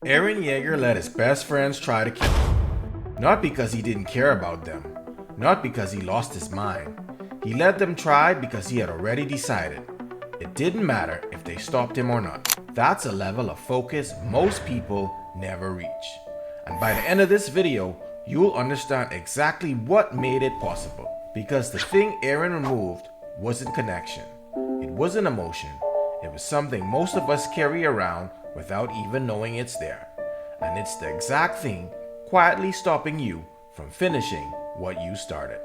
Eren Yeager let his best friends try to kill him. Not because he didn't care about them, not because he lost his mind. He let them try because he had already decided. It didn't matter if they stopped him or not. That's a level of focus most people never reach. And by the end of this video, you'll understand exactly what made it possible. Because the thing Eren removed wasn't connection. It wasn't emotion. It was something most of us carry around without even knowing it's there. And it's the exact thing quietly stopping you from finishing what you started.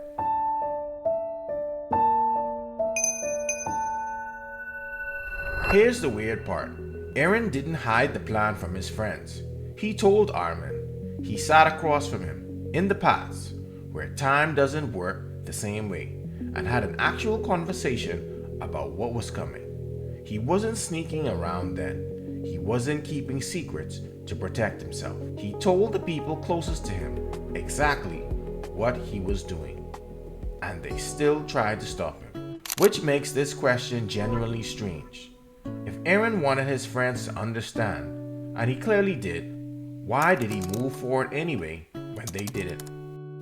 Here's the weird part. Eren didn't hide the plan from his friends. He told Armin. He sat across from him, in the past, where time doesn't work the same way, and had an actual conversation about what was coming. He wasn't sneaking around then. He wasn't keeping secrets to protect himself. He told the people closest to him exactly what he was doing. And they still tried to stop him. Which makes this question genuinely strange. If Eren wanted his friends to understand, and he clearly did, why did he move forward anyway when they didn't?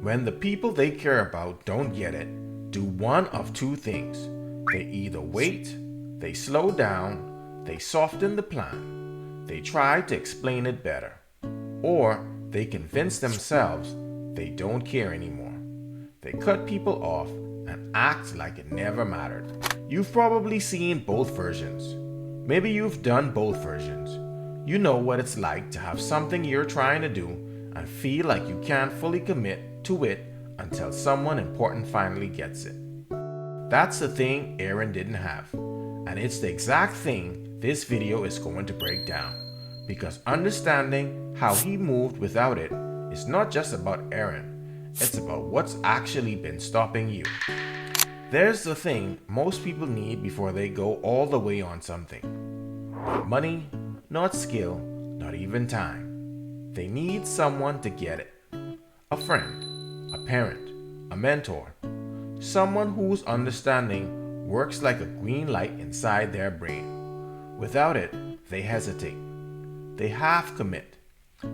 When the people they care about don't get it, do one of two things. They either wait, they slow down, they soften the plan, they try to explain it better, or they convince themselves they don't care anymore. They cut people off and act like it never mattered. You've probably seen both versions. Maybe you've done both versions. You know what it's like to have something you're trying to do and feel like you can't fully commit to it until someone important finally gets it. That's the thing Eren didn't have. And it's the exact thing this video is going to break down. Because understanding how he moved without it is not just about Eren. It's about what's actually been stopping you. There's the thing most people need before they go all the way on something. Not money, not skill, not even time. They need someone to get it. A friend, a parent, a mentor. Someone whose understanding works like a green light inside their brain. Without it, they hesitate. They half commit.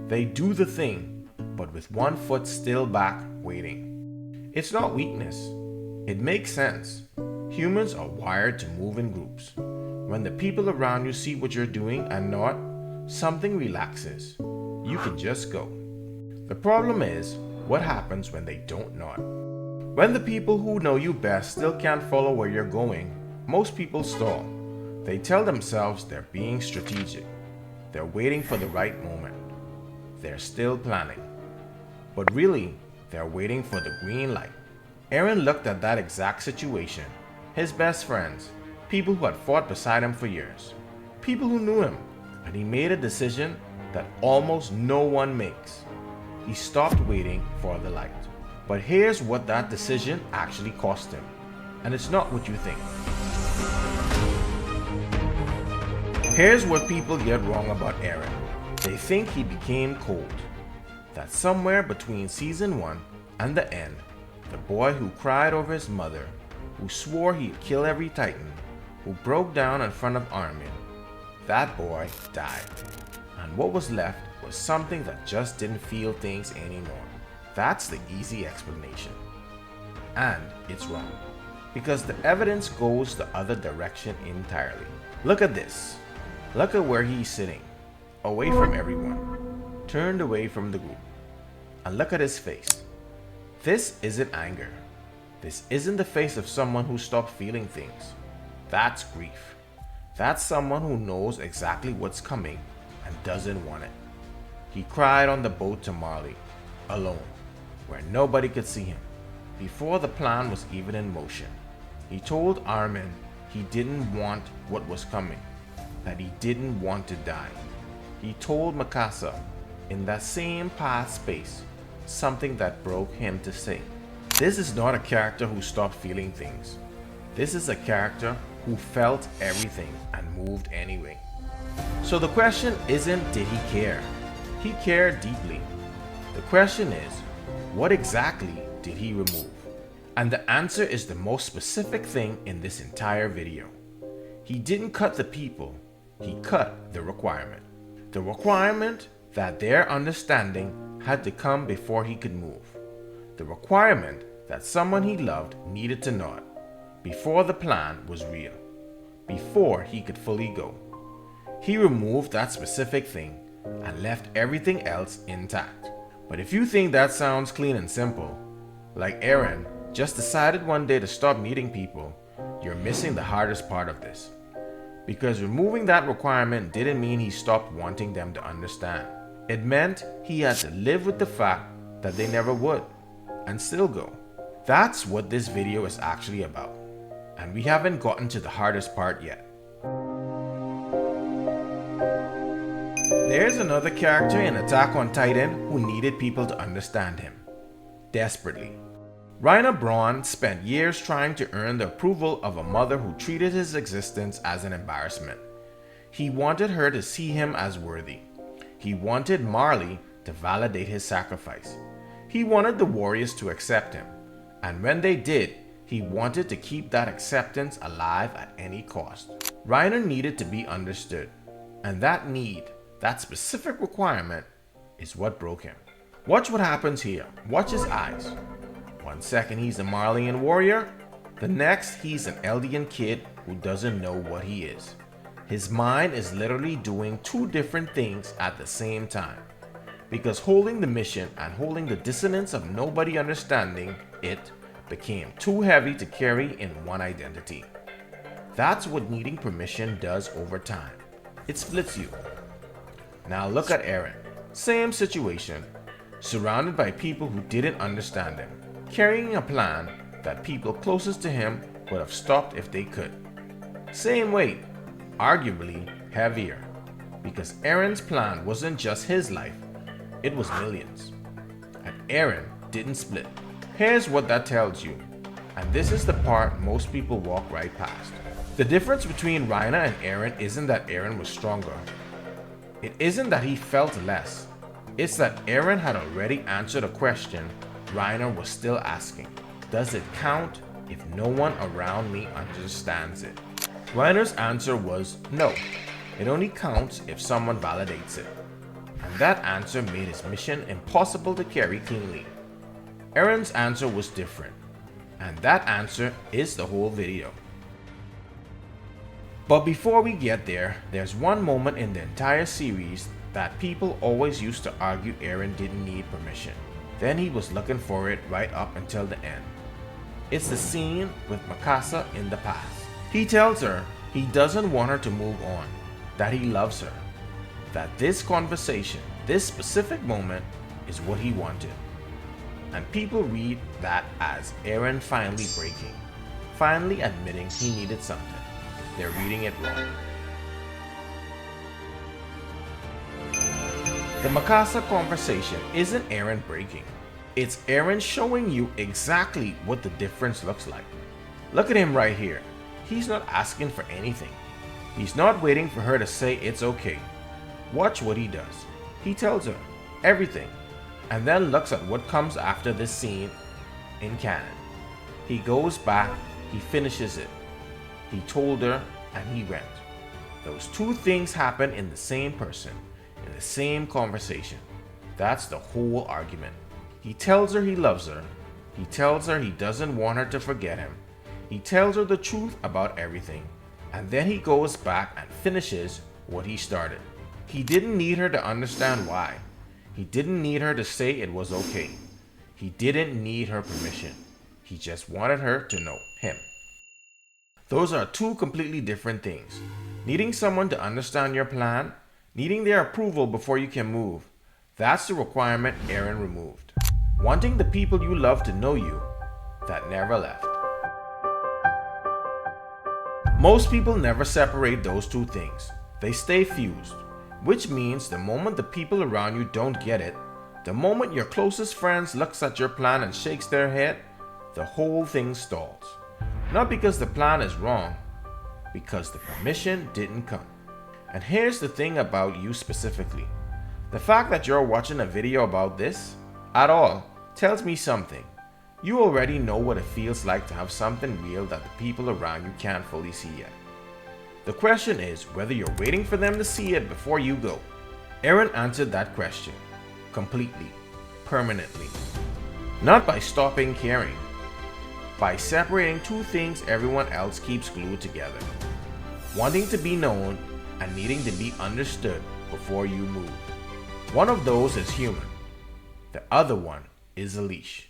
They do the thing, but with one foot still back, waiting. It's not weakness. It makes sense. Humans are wired to move in groups. When the people around you see what you're doing and not, something relaxes. You can just go. The problem is, what happens when they don't nod? When the people who know you best still can't follow where you're going, most people stall. They tell themselves they're being strategic. They're waiting for the right moment. They're still planning. But really, they're waiting for the green light. Eren looked at that exact situation. His best friends, people who had fought beside him for years, people who knew him, and he made a decision that almost no one makes. He stopped waiting for the light. But here's what that decision actually cost him. And it's not what you think. Here's what people get wrong about Eren. They think he became cold. That somewhere between season 1 and the end, the boy who cried over his mother, who swore he'd kill every Titan, who broke down in front of Armin, that boy died. And what was left was something that just didn't feel things anymore. That's the easy explanation. And it's wrong. Because the evidence goes the other direction entirely. Look at this. Look at where he's sitting. Away from everyone. Turned away from the group. And look at his face. This isn't anger. This isn't the face of someone who stopped feeling things. That's grief. That's someone who knows exactly what's coming and doesn't want it. He cried on the boat to Marley, alone, where nobody could see him, before the plan was even in motion. He told Armin he didn't want what was coming, that he didn't want to die. He told Mikasa, in that same past space, something that broke him to say. This is not a character who stopped feeling things. This is a character who felt everything and moved anyway. So the question isn't did he care? He cared deeply. The question is, what exactly did he remove? And the answer is the most specific thing in this entire video. He didn't cut the people, he cut the requirement. The requirement that their understanding had to come before he could move. The requirement that someone he loved needed to know it before the plan was real, before he could fully go. He removed that specific thing and left everything else intact. But if you think that sounds clean and simple, like Eren just decided one day to stop meeting people, you're missing the hardest part of this. Because removing that requirement didn't mean he stopped wanting them to understand. It meant he had to live with the fact that they never would, and still go. That's what this video is actually about. And we haven't gotten to the hardest part yet. There's another character in Attack on Titan who needed people to understand him. Desperately. Reiner Braun spent years trying to earn the approval of a mother who treated his existence as an embarrassment. He wanted her to see him as worthy. He wanted Marley to validate his sacrifice. He wanted the warriors to accept him. And when they did, he wanted to keep that acceptance alive at any cost. Reiner needed to be understood. And that need, that specific requirement, is what broke him. Watch what happens here. Watch his eyes. 1 second he's a Marleyan warrior, the next he's an Eldian kid who doesn't know what he is. His mind is literally doing two different things at the same time, because holding the mission and holding the dissonance of nobody understanding it became too heavy to carry in one identity. That's what needing permission does over time. It splits you. Now look at Eren. Same situation, surrounded by people who didn't understand him, carrying a plan that people closest to him would have stopped if they could. Same weight, arguably heavier, because Eren's plan wasn't just his life, it was millions. And Eren didn't split. Here's what that tells you, and this is the part most people walk right past. The difference between Reiner and Eren isn't that Eren was stronger. It isn't that he felt less. It's that Eren had already answered a question Reiner was still asking. Does it count if no one around me understands it? Reiner's answer was no. It only counts if someone validates it. And that answer made his mission impossible to carry cleanly. Eren's answer was different. And that answer is the whole video. But before we get there, there's one moment in the entire series that people always used to argue Eren didn't need permission. Then he was looking for it right up until the end. It's the scene with Mikasa in the past. He tells her he doesn't want her to move on, that he loves her, that this conversation, this specific moment, is what he wanted. And people read that as Eren finally breaking, finally admitting he needed something. They're reading it wrong. The Mikasa conversation isn't Eren breaking. It's Eren showing you exactly what the difference looks like. Look at him right here. He's not asking for anything. He's not waiting for her to say it's okay. Watch what he does. He tells her everything, and then looks at what comes after this scene in canon. He goes back, he finishes it. He told her, and he went. Those two things happen in the same person, in the same conversation. That's the whole argument. He tells her he loves her. He tells her he doesn't want her to forget him. He tells her the truth about everything. And then he goes back and finishes what he started. He didn't need her to understand why. He didn't need her to say it was okay. He didn't need her permission. He just wanted her to know him. Those are two completely different things. Needing someone to understand your plan, needing their approval before you can move, that's the requirement Eren removed. Wanting the people you love to know you, that never left. Most people never separate those two things. They stay fused, which means the moment the people around you don't get it, the moment your closest friends looks at your plan and shakes their head, the whole thing stalls. Not because the plan is wrong, because the permission didn't come. And here's the thing about you specifically. The fact that you're watching a video about this at all tells me something. You already know what it feels like to have something real that the people around you can't fully see yet. The question is whether you're waiting for them to see it before you go. Eren answered that question completely, permanently. Not by stopping caring, by separating two things everyone else keeps glued together. Wanting to be known and needing to be understood before you move. One of those is human. The other one is a leash.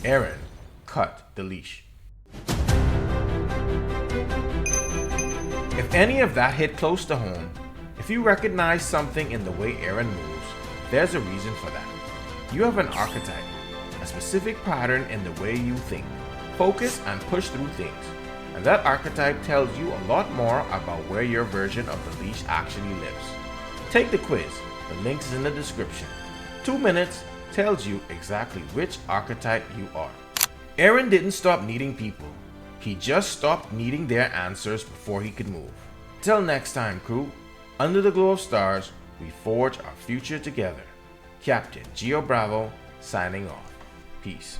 Eren cut the leash. If any of that hit close to home, if you recognize something in the way Eren moves, there's a reason for that. You have an archetype, a specific pattern in the way you think, focus, and push through things. And that archetype tells you a lot more about where your version of the leash actually lives. Take the quiz, the link is in the description. 2 minutes tells you exactly which archetype you are. Eren didn't stop needing people. He just stopped needing their answers before he could move. Till next time, crew. Under the glow of stars, we forge our future together. Captain Geo Bravo, signing off. Peace.